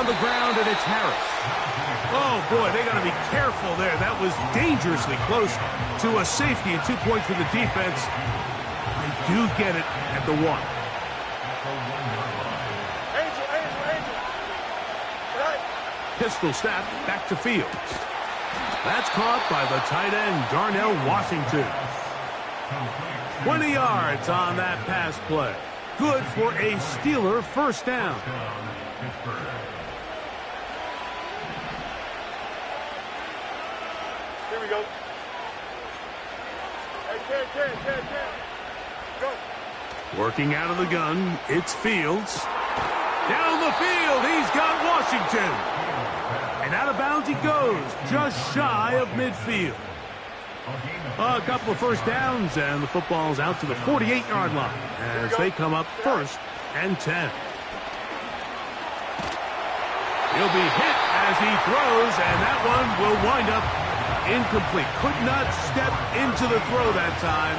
on the ground, and it's Harris. Oh, boy, they got to be careful there. That was dangerously close to a safety and 2 points for the defense. They do get it at the 1. Pistol snap back to Fields. That's caught by the tight end, Darnell Washington. 20 yards on that pass play. Good for a Steeler first down. Here we go. Hey, go. Working out of the gun, it's Fields. Down the field, he's got Washington. And out of bounds he goes, just shy of midfield. A couple of first downs, and the football's out to the 48-yard line as they come up 1st and 10. He'll be hit as he throws, and that one will wind up incomplete. Could not step into the throw that time.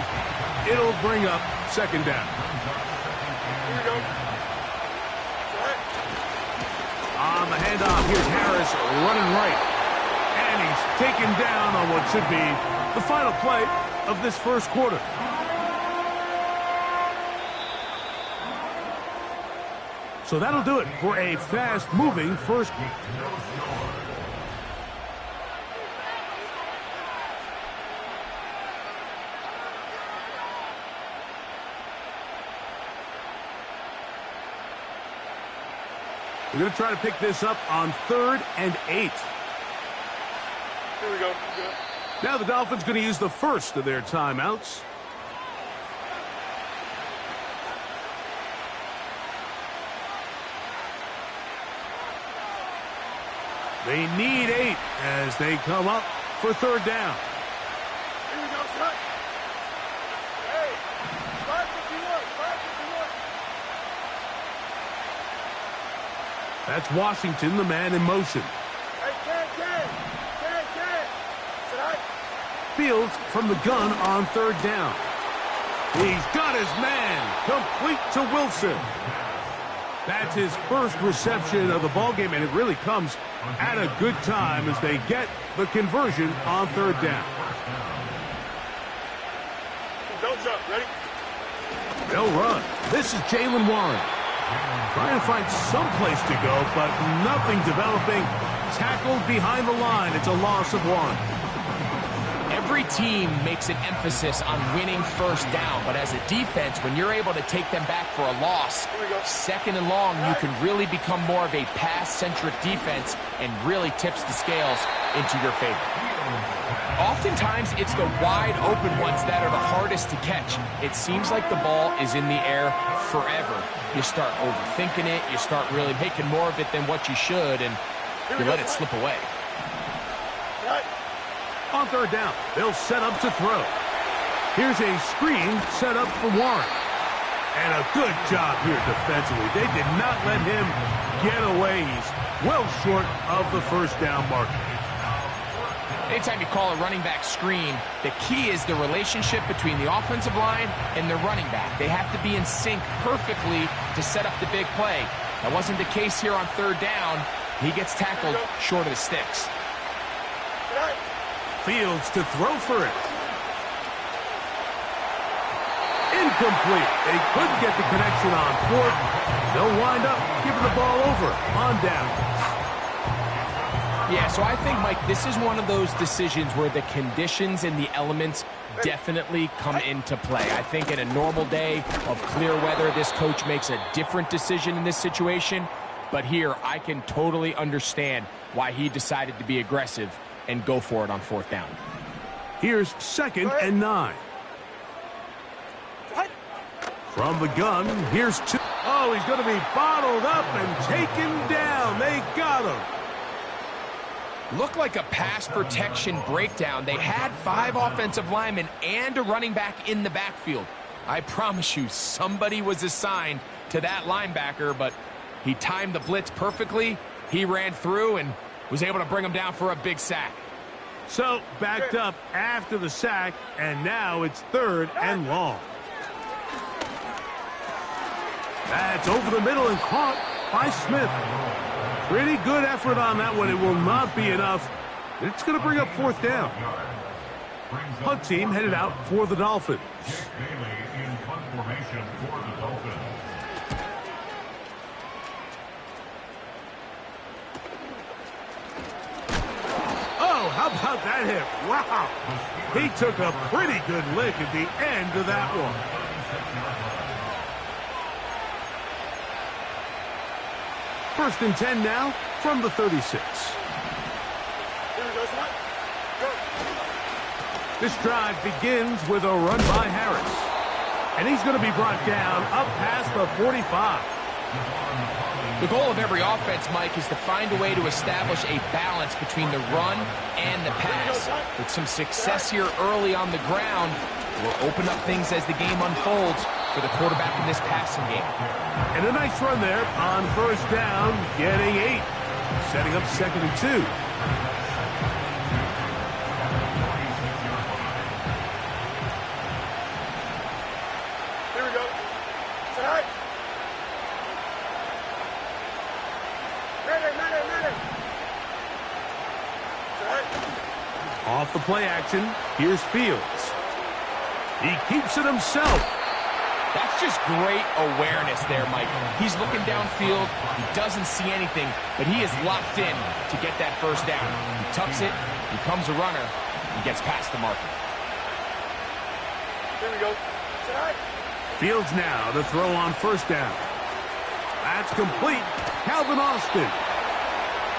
It'll bring up 2nd down. Here we go. On the handoff, here's Harris running right. And he's taken down on what should be the final play of this first quarter. So that'll do it for a fast-moving first. We're going to try to pick this up on 3rd and 8. Here we go. Now the Dolphins going to use the first of their timeouts. They need 8 as they come up for 3rd down. Here we go, cut. Hey, 551. That's Washington, the man in motion. Hey, 10. Fields from the gun on 3rd down. He's got his man complete to Wilson. That's his first reception of the ballgame, and it really comes at a good time as they get the conversion on 3rd down. Don't jump. Ready? They'll run. This is Jaylen Warren. Trying to find some place to go, but nothing developing. Tackled behind the line. It's a loss of 1. Every team makes an emphasis on winning first down, but as a defense, when you're able to take them back for a loss, 2nd and long, you can really become more of a pass-centric defense and really tips the scales into your favor. Oftentimes, it's the wide open ones that are the hardest to catch. It seems like the ball is in the air forever. You start overthinking it, you start really making more of it than what you should, and you let it slip away. On 3rd down, they'll set up to throw. Here's a screen set up for Warren. And a good job here defensively. They did not let him get away. He's well short of the first down marker. Anytime you call a running back screen, the key is the relationship between the offensive line and the running back. They have to be in sync perfectly to set up the big play. That wasn't the case here on 3rd down. He gets tackled short of the sticks. Fields to throw for it. Incomplete. They couldn't get the connection on 4th. They'll wind up giving the ball over on down. Yeah, so I think, Mike, this is one of those decisions where the conditions and the elements definitely come into play. I think in a normal day of clear weather, this coach makes a different decision in this situation. But here, I can totally understand why he decided to be aggressive and go for it on 4th down. Here's 2nd and 9. From the gun, here's 2. Oh, he's going to be bottled up and taken down. They got him. Looked like a pass protection breakdown. They had 5 offensive linemen and a running back in the backfield. I promise you, somebody was assigned to that linebacker, but he timed the blitz perfectly. He ran through and was able to bring him down for a big sack. So, backed up after the sack, and now it's 3rd and long. That's over the middle and caught by Smith. Pretty good effort on that one. It will not be enough. It's going to bring up fourth down. Punt team headed out for the Dolphins. In punt formation for the Dolphins. Oh, how about that hit? Wow. He took a pretty good lick at the end of that one. First and 10 now from the 36. Here we go, son. Go. This drive begins with a run by Harris. And he's going to be brought down up past the 45. The goal of every offense, Mike, is to find a way to establish a balance between the run and the pass. With some success here early on the ground, will open up things as the game unfolds for the quarterback in this passing game. And a nice run there on first down, getting 8. Setting up 2nd and 2. Here we go. Tonight. Ready. Tonight. Off the play action, here's Fields. He keeps it himself. That's just great awareness there, Mike. He's looking downfield. He doesn't see anything, but he is locked in to get that first down. He tucks it, becomes a runner, and gets past the marker. Here we go. Tonight. Fields now to throw on first down. That's complete. Calvin Austin.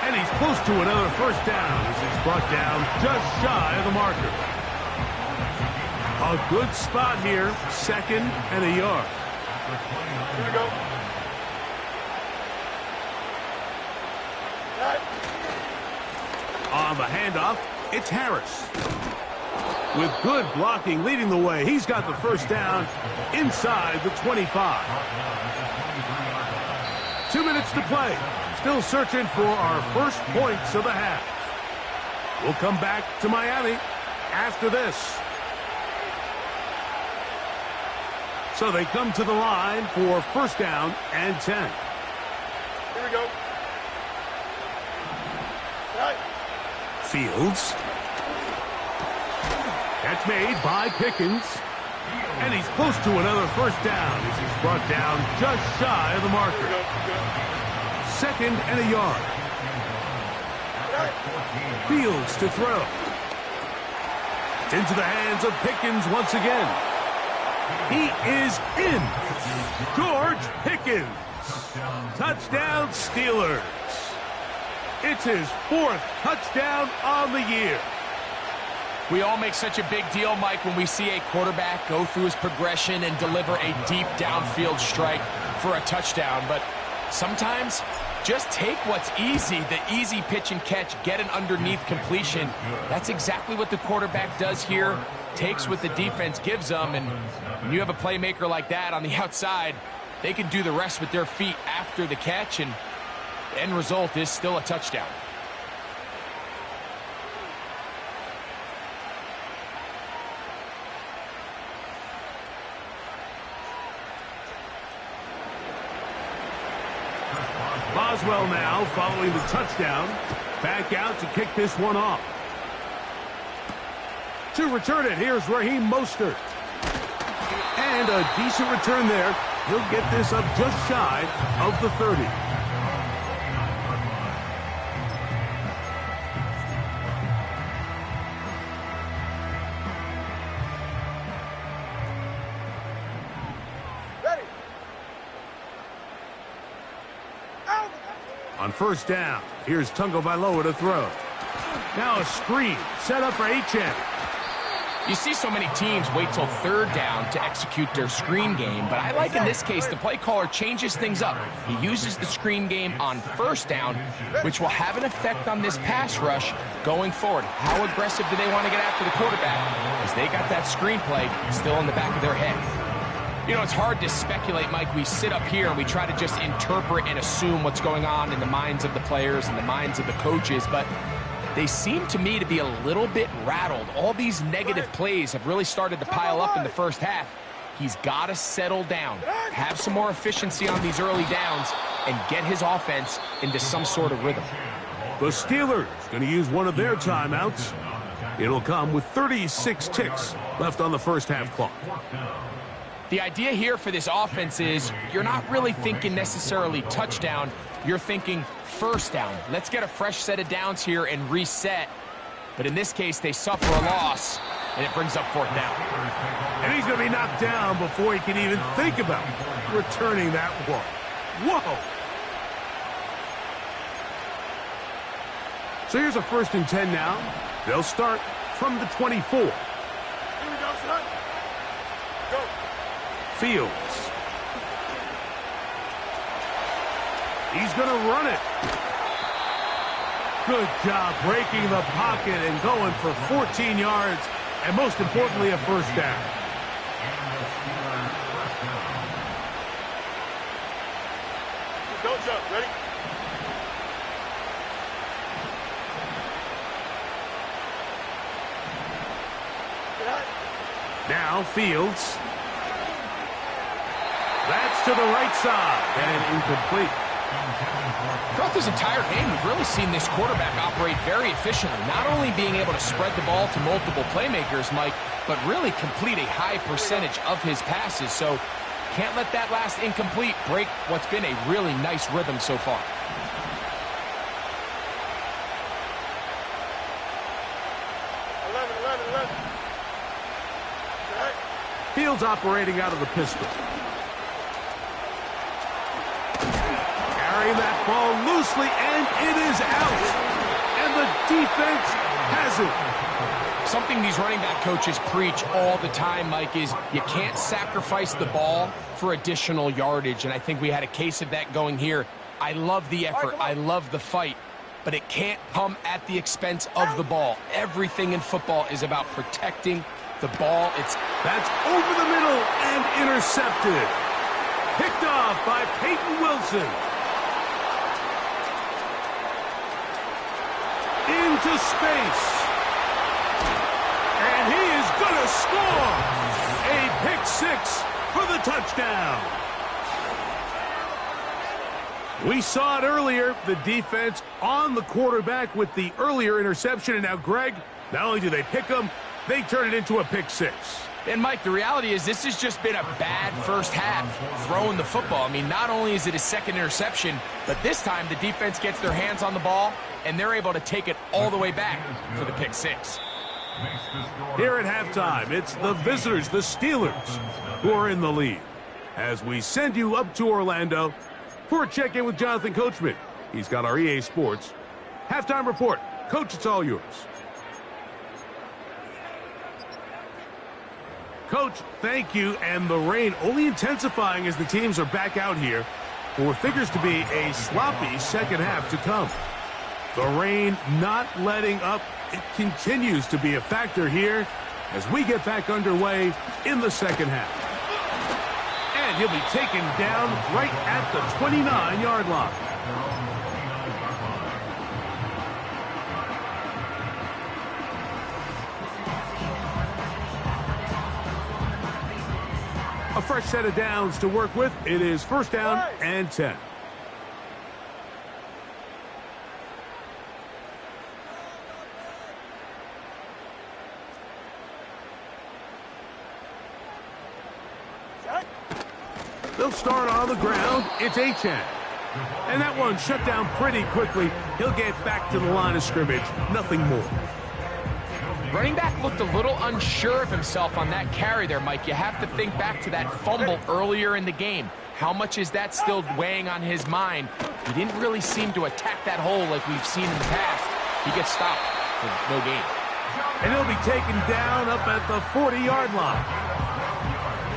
And he's close to another first down as he's brought down just shy of the marker. A good spot here, 2nd and a yard. Here we go. Tonight. On the handoff, it's Harris. With good blocking leading the way, he's got the first down inside the 25. 2 minutes to play. Still searching for our first points of the half. We'll come back to Miami after this. So they come to the line for first down and 10. Here we go. Tonight. Fields. Catch made by Pickens. And he's close to another first down as he's brought down just shy of the marker. Here we go. 2nd and a yard. Fields to throw. It's into the hands of Pickens once again. He is in. George Pickens. Touchdown Steelers. It's his 4th touchdown on the year. We all make such a big deal, Mike, when we see a quarterback go through his progression and deliver a deep downfield strike for a touchdown. But sometimes, just take what's easy, the easy pitch and catch, get an underneath completion. That's exactly what the quarterback does here. Takes what the defense gives them, and when you have a playmaker like that on the outside, they can do the rest with their feet after the catch, and the end result is still a touchdown. Boswell now following the touchdown. Back out to kick this one off. To return it, here's Raheem Mostert. And a decent return there. He'll get this up just shy of the 30. Ready. Out. On first down, here's Tungo Vailoa to throw. Now a screen set up for Achane. You see so many teams wait till third down to execute their screen game, but I like in this case the play caller changes things up. He uses the screen game on first down, which will have an effect on this pass rush going forward. How aggressive do they want to get after the quarterback? Because they got that screen play still in the back of their head. You know, it's hard to speculate, Mike. We sit up here and we try to just interpret and assume what's going on in the minds of the players and the minds of the coaches, but they seem to me to be a little bit rattled. All these negative plays have really started to pile up in the first half. He's got to settle down, have some more efficiency on these early downs, and get his offense into some sort of rhythm. The Steelers going to use one of their timeouts. It'll come with 36 ticks left on the first half clock. The idea here for this offense is you're not really thinking necessarily touchdown. You're thinking first down. Let's get a fresh set of downs here and reset. But in this case, they suffer a loss, and it brings up fourth down. And he's going to be knocked down before he can even think about returning that one. Whoa! So here's a 1st and 10 now. They'll start from the 24. Here we go, son. Go. Fields. He's going to run it. Good job breaking the pocket and going for 14 yards, and most importantly, a first down. Don't jump. Ready? Now Fields. That's to the right side and incomplete. Throughout this entire game, we've really seen this quarterback operate very efficiently, not only being able to spread the ball to multiple playmakers, Mike, but really complete a high percentage of his passes. So can't let that last incomplete break what's been a really nice rhythm so far. Fields operating out of the pistol. Carrying that ball loosely, and it is out. And the defense has it. Something these running back coaches preach all the time, Mike, is you can't sacrifice the ball for additional yardage. And I think we had a case of that going here. I love the effort. I love the fight. But it can't come at the expense of the ball. Everything in football is about protecting the ball. That's over the middle and intercepted. Picked off by Peyton Wilson. Into space. And he is going to score. A pick six for the touchdown. We saw it earlier, the defense on the quarterback with the earlier interception. And now, Greg, not only do they pick him, they turn it into a pick six. And, Mike, the reality is this has just been a bad first half throwing the football. I mean, not only is it a second interception, but this time the defense gets their hands on the ball, and they're able to take it all the way back for the pick six. Here at halftime, it's the visitors, the Steelers, who are in the lead. As we send you up to Orlando for a check-in with Jonathan Coachman. He's got our EA Sports halftime report. Coach, it's all yours. Coach, thank you. And the rain only intensifying as the teams are back out here for what figures to be a sloppy second half to come. The rain not letting up. It continues to be a factor here as we get back underway in the second half. And he'll be taken down right at the 29-yard line. A fresh set of downs to work with. It is first down and 10. They'll start on the ground. It's Achane. And that one shut down pretty quickly. He'll get back to the line of scrimmage. Nothing more. Running back looked a little unsure of himself on that carry there, Mike. You have to think back to that fumble earlier in the game. How much is that still weighing on his mind? He didn't really seem to attack that hole like we've seen in the past. He gets stopped for no gain. And he'll be taken down up at the 40-yard line.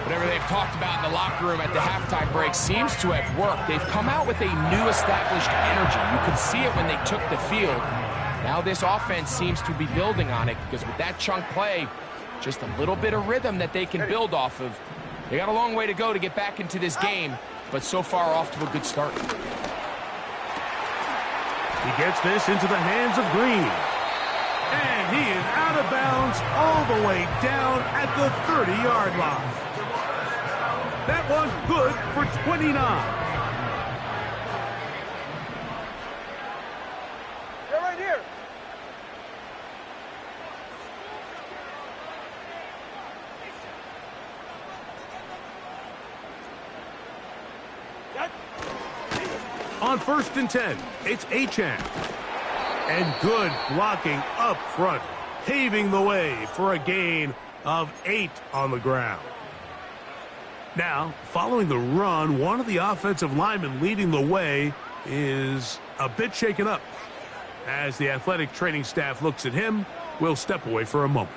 Whatever they've talked about in the locker room at the halftime break seems to have worked. They've come out with a new established energy. You could see it when they took the field. Now this offense seems to be building on it because with that chunk play, just a little bit of rhythm that they can build off of. They got a long way to go to get back into this game, but so far off to a good start. He gets this into the hands of Green. And he is out of bounds all the way down at the 30-yard line. That one good for 29. On 1st and 10, it's Achane. And good blocking up front, paving the way for a gain of 8 on the ground. Now, following the run, one of the offensive linemen leading the way is a bit shaken up. As the athletic training staff looks at him, we'll step away for a moment.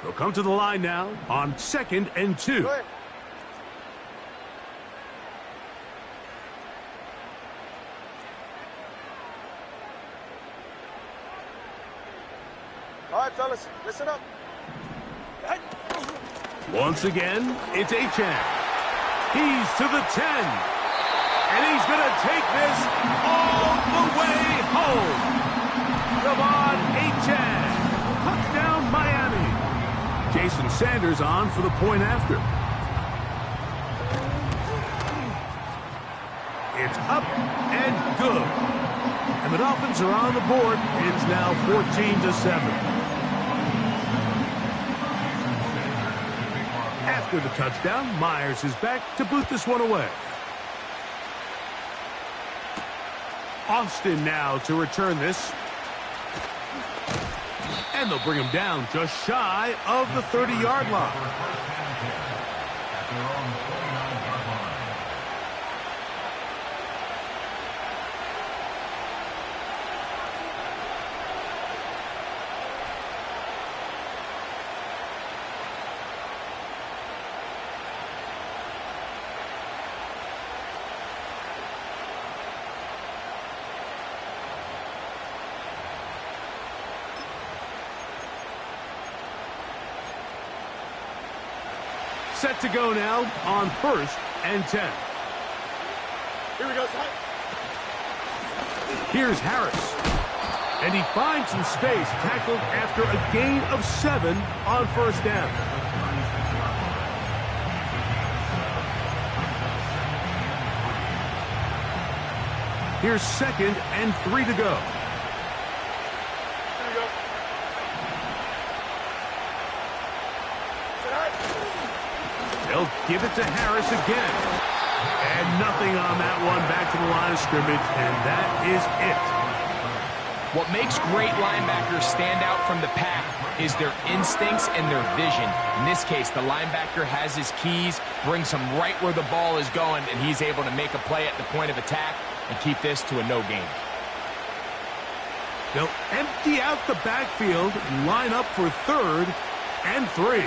They'll come to the line now on 2nd and 2. All right, fellas, listen up. Once again, it's Achane. He's to the 10. And he's going to take this all the way home. Devon Achane. Touchdown, Miami. Jason Sanders on for the point after. It's up and good. And the Dolphins are on the board. It's now 14-7. After the touchdown, Myers is back to boot this one away. Austin now to return this. And they'll bring him down just shy of the 30-yard line. Set to go now on 1st and 10. Here we go, son. Here's Harris. And he finds some space, tackled after a gain of 7 on 1st down. Here's 2nd and 3 to go. They'll give it to Harris again. And nothing on that one, back to the line of scrimmage, and that is it. What makes great linebackers stand out from the pack is their instincts and their vision. In this case, the linebacker has his keys, brings him right where the ball is going, and he's able to make a play at the point of attack and keep this to a no gain. They'll empty out the backfield, line up for 3rd and 3.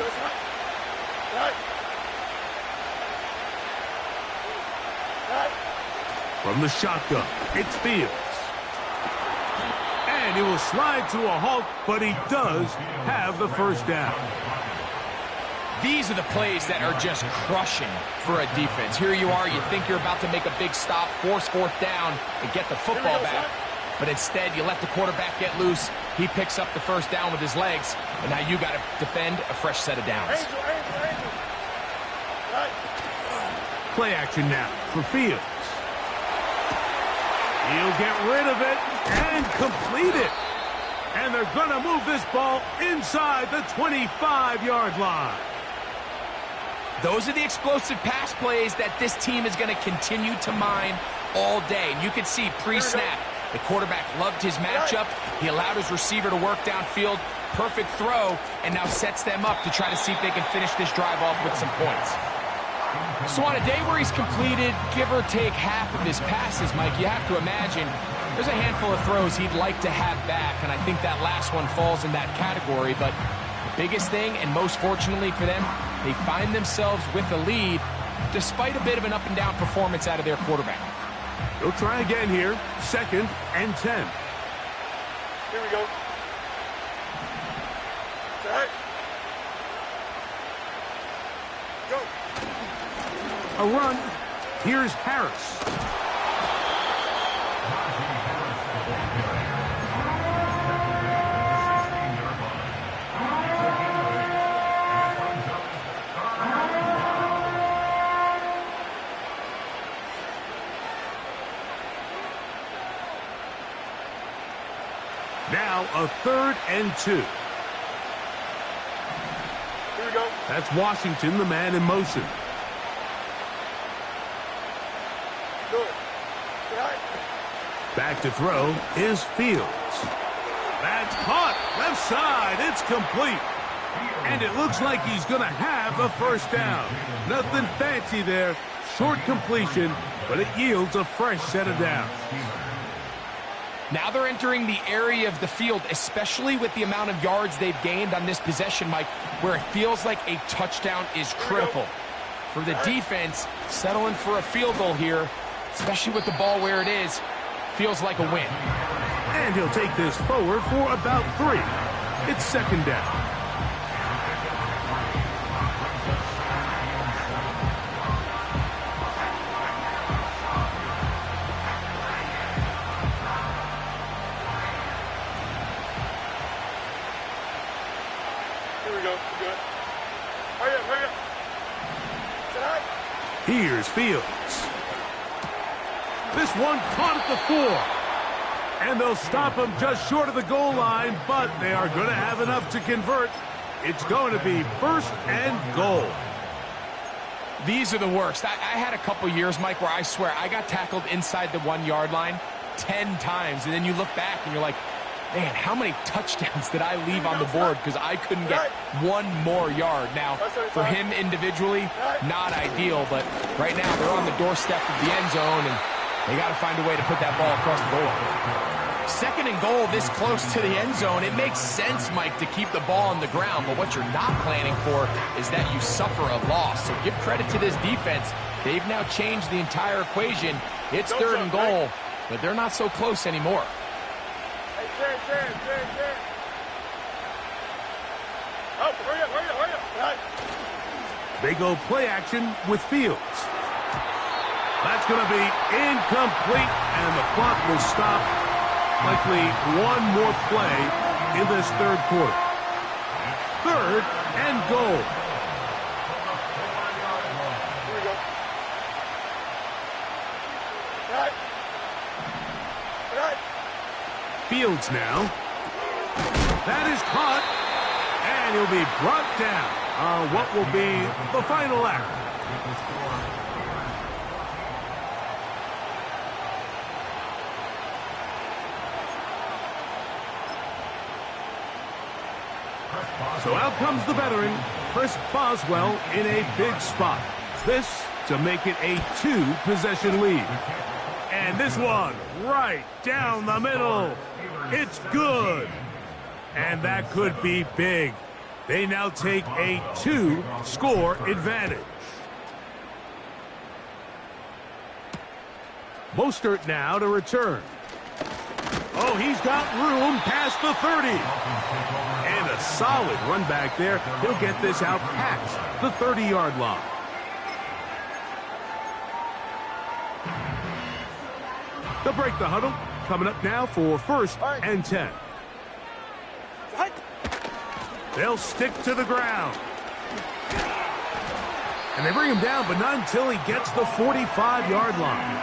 From the shotgun, it's Fields. And he will slide to a halt, but he does have the 1st down. These are the plays that are just crushing for a defense. Here you are, you think you're about to make a big stop, force 4th down, and get the football back. But instead, you let the quarterback get loose. He picks up the 1st down with his legs, and now you got to defend a fresh set of downs. Play action now for Fields. He'll get rid of it and complete it. And they're going to move this ball inside the 25-yard line. Those are the explosive pass plays that this team is going to continue to mine all day. And you can see pre-snap, the quarterback loved his matchup. He allowed his receiver to work downfield. Perfect throw, and now sets them up to try to see if they can finish this drive off with some points. So on a day where he's completed, give or take half of his passes, Mike, you have to imagine there's a handful of throws he'd like to have back, and I think that last one falls in that category. But the biggest thing, and most fortunately for them, they find themselves with a lead despite a bit of an up-and-down performance out of their quarterback. They'll try again here, 2nd and 10. Here we go. Set. Go. A run. Here's Harris. Now a 3rd and 2. Here we go. That's Washington, the man in motion. Good. Right. Back to throw is Fields. That's caught. Left side. It's complete. And it looks like he's going to have a first down. Nothing fancy there. Short completion, but it yields a fresh set of downs. Now they're entering the area of the field, especially with the amount of yards they've gained on this possession, Mike, where it feels like a touchdown is critical. For the defense, settling for a field goal here, especially with the ball where it is, feels like a win. And he'll take this forward for about 3. It's second down. Here's Fields. This one caught at the 4. And they'll stop him just short of the goal line, but they are going to have enough to convert. It's going to be first and goal. These are the worst. I had a couple years, Mike, where I swear I got tackled inside the 1-yard line 10 times. And then you look back and you're like, man, how many touchdowns did I leave on the board because I couldn't get one more yard? Now, for him individually, not ideal, but right now they're on the doorstep of the end zone, and they got to find a way to put that ball across the goal. Second and goal this close to the end zone. It makes sense, Mike, to keep the ball on the ground, but what you're not planning for is that you suffer a loss. So give credit to this defense. They've now changed the entire equation. It's third and goal, but they're not so close anymore. Oh, hurry up. Right. They go play action with Fields. That's going to be incomplete, and the clock will stop. Likely one more play in this third quarter. Third and goal. Here we go. Right. Fields now. That is caught, and he'll be brought down on what will be the final act. So out comes the veteran, Chris Boswell, in a big spot. This to make it a 2-possession lead. And this one right down the middle. It's good. And that could be big. They now take a 2-score advantage. Mostert now to return. Oh, he's got room past the 30. And a solid run back there. He'll get this out past the 30-yard line. They'll break the huddle. Coming up now for first and 10. They'll stick to the ground. And they bring him down, but not until he gets the 45-yard line.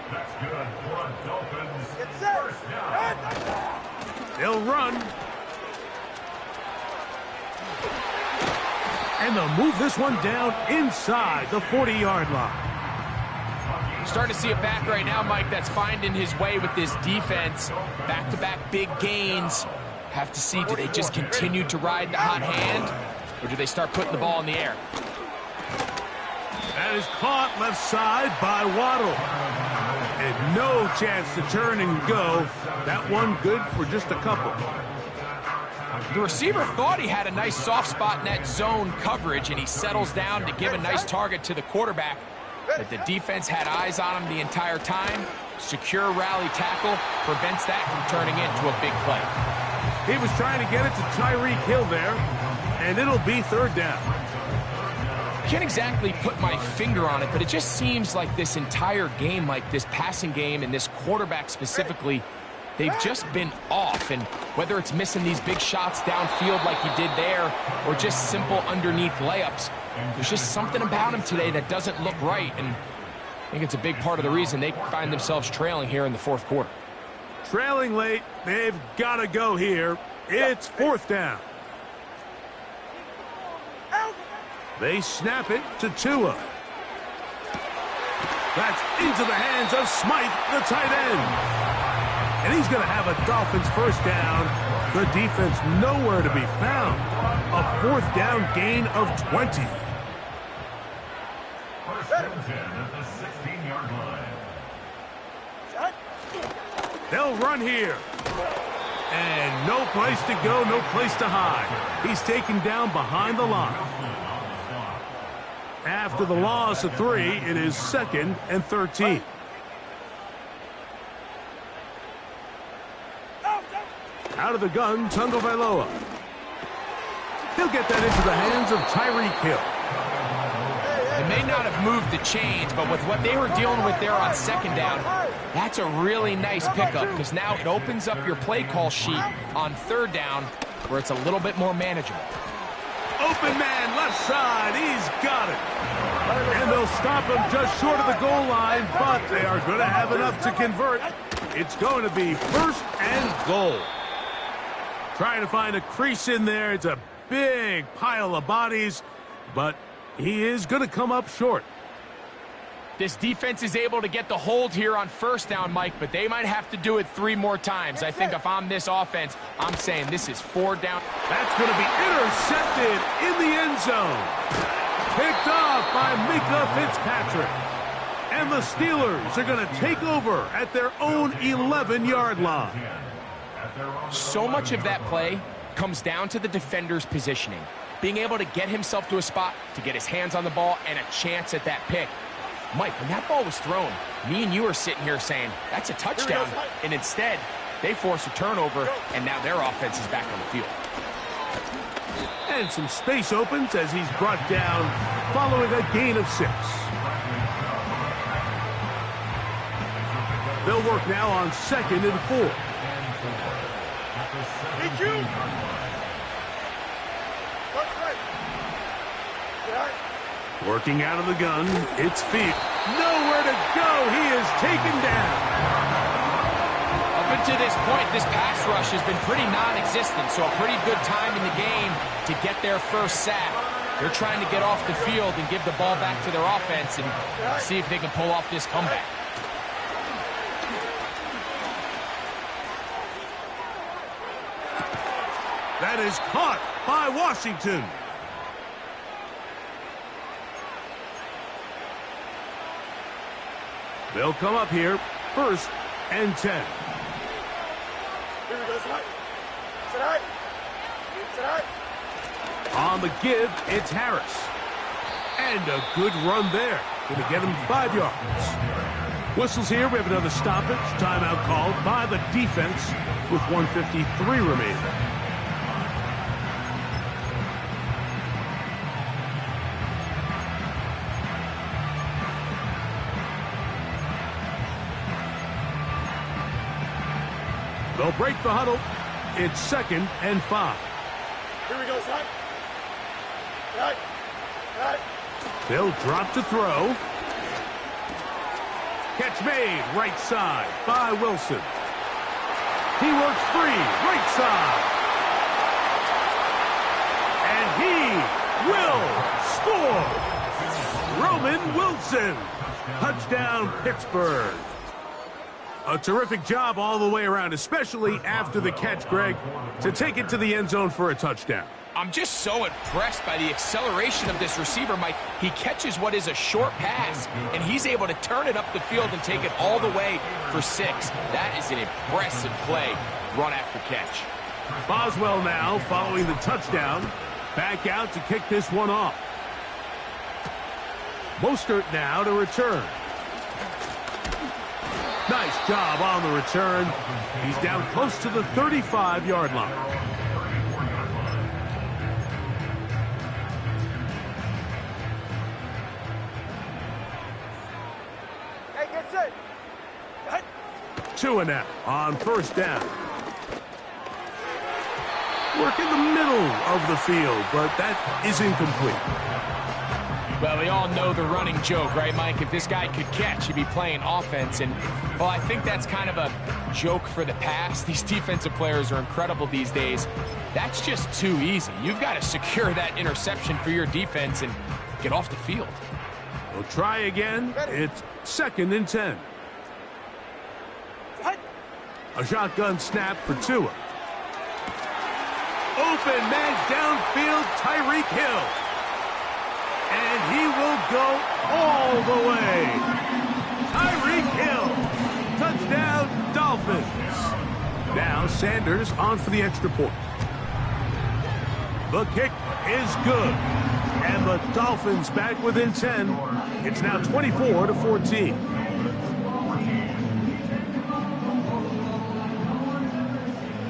That's good for Dolphins. First down. They'll run. And they'll move this one down inside the 40-yard line. Starting to see a back right now, Mike, that's finding his way with this defense. Back-to-back big gains. Have to see, do they just continue to ride the hot hand, or do they start putting the ball in the air? That is caught left side by Waddle. And no chance to turn and go. That one good for just a couple. The receiver thought he had a nice soft spot in that zone coverage, and he settles down to give a nice target to the quarterback. But the defense had eyes on him the entire time. Secure rally tackle prevents that from turning into a big play. He was trying to get it to Tyreek Hill there, and it'll be third down. Can't exactly put my finger on it, but it just seems like this entire game, like this passing game and this quarterback specifically, they've just been off. And whether it's missing these big shots downfield like he did there, or just simple underneath layups, there's just something about him today that doesn't look right. And I think it's a big part of the reason they find themselves trailing here in the fourth quarter. Trailing late, they've got to go here. It's fourth down. They snap it to Tua. That's into the hands of Smythe, the tight end. And he's going to have a Dolphins first down. The defense nowhere to be found. A fourth down gain of 20. First and 10 at the 16-yard line. They'll run here. And no place to go, no place to hide. He's taken down behind the line. After the loss of 3, it is 2nd and 13. Out of the gun, Tagovailoa. He'll get that into the hands of Tyreek Hill. They may not have moved the chains, but with what they were dealing with there on 2nd down, that's a really nice pickup because now it opens up your play call sheet on 3rd down where it's a little bit more manageable. Open man, left side, he's got it. And they'll stop him just short of the goal line, but they are going to have enough to convert. It's going to be 1st and goal. Trying to find a crease in there. It's a big pile of bodies, but he is going to come up short. This defense is able to get the hold here on 1st down, Mike, but they might have to do it 3 more times. I think if I'm this offense, I'm saying this is 4 down. That's going to be intercepted in the end zone. Picked off by Minkah Fitzpatrick. And the Steelers are going to take over at their own 11-yard line. So much of that play comes down to the defender's positioning. Being able to get himself to a spot, to get his hands on the ball, and a chance at that pick. Mike, when that ball was thrown, me and you are sitting here saying, that's a touchdown. And instead, they force a turnover, and now their offense is back on the field. And some space opens as he's brought down following a gain of 6. They'll work now on 2nd and 4. Working out of the gun, it's Field. Nowhere to go. He is taken down. Up until this point, this pass rush has been pretty non-existent, so a pretty good time in the game to get their first sack. They're trying to get off the field and give the ball back to their offense and see if they can pull off this comeback. That is caught by Washington. They'll come up here, 1st and 10. Here we go, tonight. On the give, it's Harris. And a good run there. Going to get him 5 yards. Whistles here. We have another stoppage. Timeout called by the defense with 1:53 remaining. They'll break the huddle. It's 2nd and 5. Here we go, son. Right. They'll drop to throw. Catch made, right side by Wilson. He works free, right side. And he will score. Roman Wilson. Touchdown, Pittsburgh. A terrific job all the way around, especially after the catch, Greg, to take it to the end zone for a touchdown. I'm just so impressed by the acceleration of this receiver, Mike. He catches what is a short pass, and he's able to turn it up the field and take it all the way for 6. That is an impressive play, run after catch. Boswell now, following the touchdown, back out to kick this one off. Mostert now to return. Nice job on the return. He's down close to the 35-yard line. Hey, get set. Tua now on 1st down. Work in the middle of the field, but that is incomplete. Well, we all know the running joke, right, Mike? If this guy could catch, he'd be playing offense. And, well, I think that's kind of a joke for the past. These defensive players are incredible these days. That's just too easy. You've got to secure that interception for your defense and get off the field. We'll try again. It's 2nd and 10. A shotgun snap for Tua. Open man downfield, Tyreek Hill. And he will go all the way. Tyreek Hill. Touchdown, Dolphins. Now Sanders on for the extra point. The kick is good. And the Dolphins back within 10. It's now 24-14.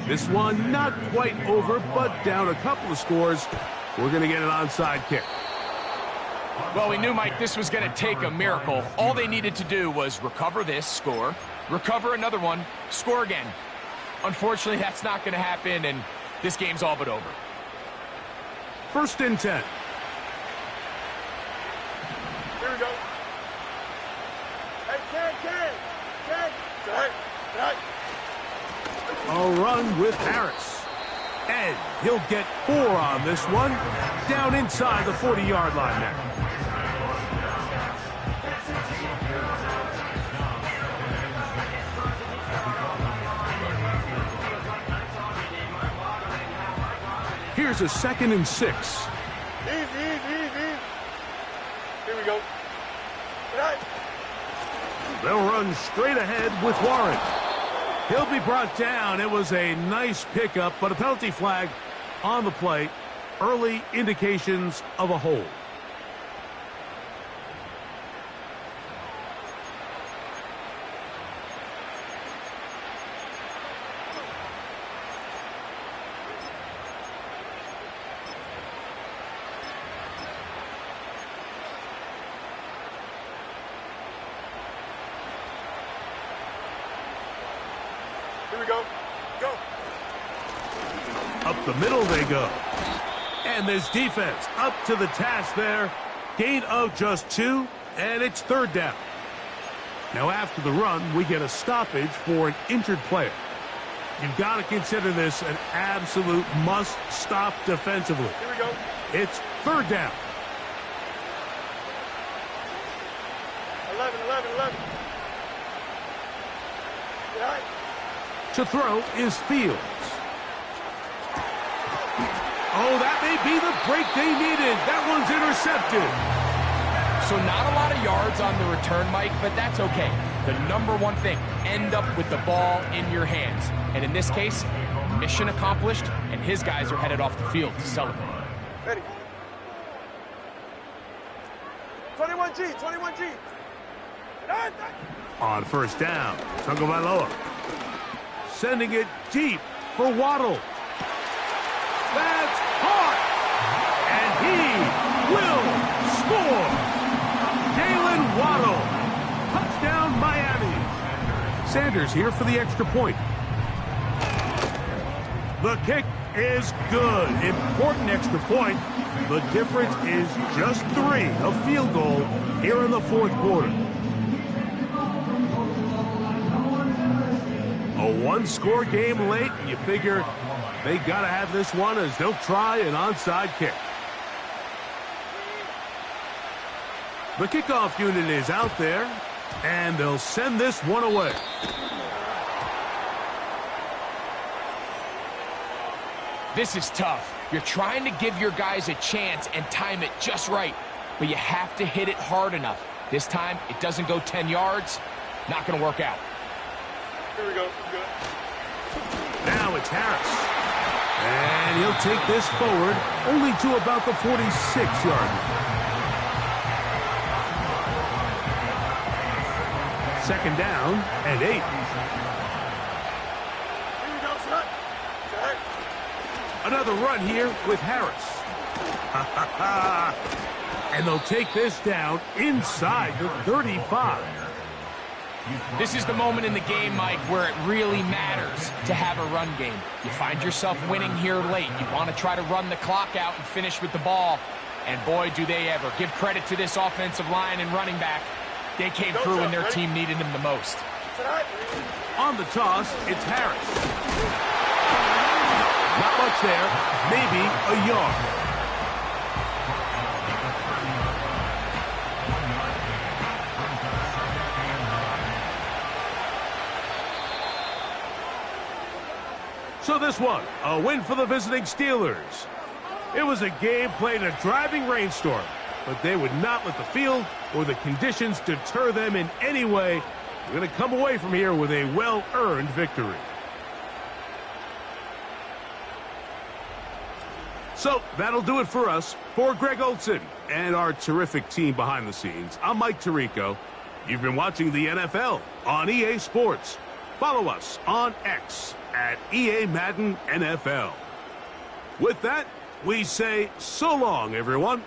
This one not quite over, but down a couple of scores. We're going to get an onside kick. Well, we knew, Mike, this was going to take a miracle. All they needed to do was recover this, score, recover another one, score again. Unfortunately, that's not going to happen, and this game's all but over. 1st and 10. Here we go. Hey, Ken. Right. A run with Harris. And he'll get 4 on this one. Down inside the 40-yard line there. Here's a 2nd and 6. Easy. Here we go. Right. They'll run straight ahead with Warren. He'll be brought down. It was a nice pickup, but a penalty flag on the play. Early indications of a hold. Here we go. Go. Up the middle they go. And this defense up to the task there. Gain of just 2, and it's 3rd down. Now after the run, we get a stoppage for an injured player. You've got to consider this an absolute must-stop defensively. Here we go. It's 3rd down. 11. Right. To throw is Fields. Oh, that may be the break they needed. That one's intercepted. So not a lot of yards on the return, Mike, but that's okay. The number one thing, end up with the ball in your hands. And in this case, mission accomplished, and his guys are headed off the field to celebrate. Ready. 21G. On 1st down, Tagovailoa. Sending it deep for Waddle. That's hard. And he will score. Jalen Waddle. Touchdown, Miami. Sanders here for the extra point. The kick is good. Important extra point. The difference is just 3, a field goal here in the 4th quarter. A 1-score game late, and you figure they got to have this one as they'll try an onside kick. The kickoff unit is out there, and they'll send this one away. This is tough. You're trying to give your guys a chance and time it just right, but you have to hit it hard enough. This time, it doesn't go 10 yards. Not going to work out. Here we go. Now it's Harris. And he'll take this forward only to about the 46-yard line. 2nd down and 8. Here we go, son. Another run here with Harris. And they'll take this down inside the 35. This is the moment in the game, Mike, where it really matters to have a run game. You find yourself winning here late. You want to try to run the clock out and finish with the ball. And boy, do they ever. Give credit to this offensive line and running back. They came through when their team needed them the most. On the toss, it's Harris. Not much there. Maybe a yard. So this one, a win for the visiting Steelers. It was a game played in a driving rainstorm, but they would not let the field or the conditions deter them in any way. They're going to come away from here with a well-earned victory. So that'll do it for us. For Greg Olsen and our terrific team behind the scenes, I'm Mike Tirico. You've been watching the NFL on EA Sports. Follow us on X at EA Madden NFL. With that, we say so long, everyone.